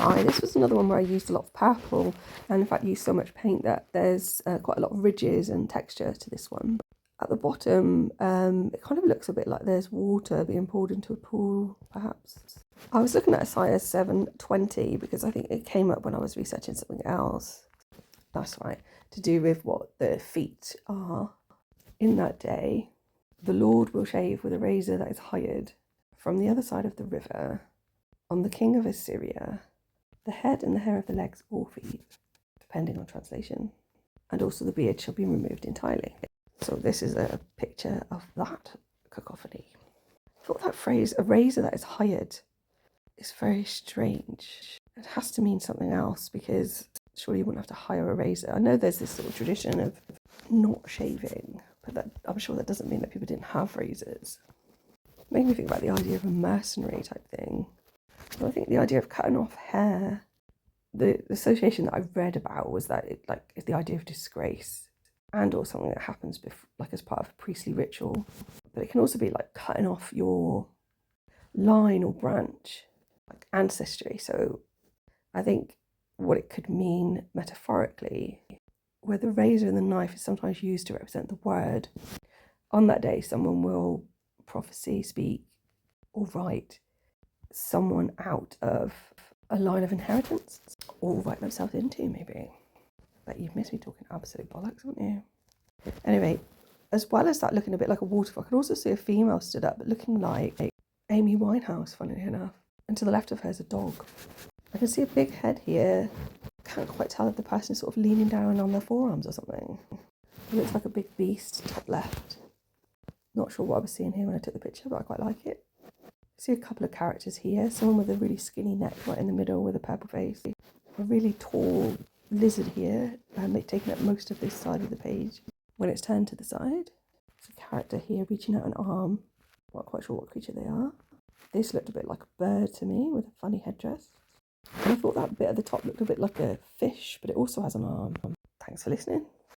sky. This was another one where I used a lot of purple, and in fact used so much paint that there's quite a lot of ridges and texture to this one. At the bottom, it kind of looks a bit like there's water being poured into a pool, perhaps. I was looking at a size 720 because I think it came up when I was researching something else. That's right, to do with what the feet are. In that day, the Lord will shave with a razor that is hired from the other side of the river on the king of Assyria, the head and the hair of the legs or feet, depending on translation, and also the beard shall be removed entirely. So this is a picture of that cacophony. I thought that phrase, a razor that is hired, is very strange. It has to mean something else, because surely you wouldn't have to hire a razor. I know there's this sort of tradition of not shaving, but I'm sure that doesn't mean that people didn't have razors. It made me think about the idea of a mercenary type thing. So I think the idea of cutting off hair, the association that I read about was that it's the idea of disgrace, and or something that happens as part of a priestly ritual. But it can also be like cutting off your line or branch, like ancestry. So I think what it could mean metaphorically, where the razor and the knife is sometimes used to represent the word. On that day, someone will prophesy, speak, or write someone out of a line of inheritance, or write themselves into, maybe. But you've missed me talking absolute bollocks, haven't you? Anyway, as well as that looking a bit like a waterfall, I can also see a female stood up, but looking like Amy Winehouse, funnily enough. And to the left of her is a dog. I can see a big head here. Can't quite tell if the person is sort of leaning down on their forearms or something. It looks like a big beast, top left. Not sure what I was seeing here when I took the picture, but I quite like it. I see a couple of characters here. Someone with a really skinny neck right in the middle with a purple face. A really tall lizard here, taking up most of this side of the page. When it's turned to the side, there's a character here reaching out an arm. Not quite sure what creature they are. This looked a bit like a bird to me with a funny headdress. And I thought that bit at the top looked a bit like a fish, but it also has an arm. Thanks for listening.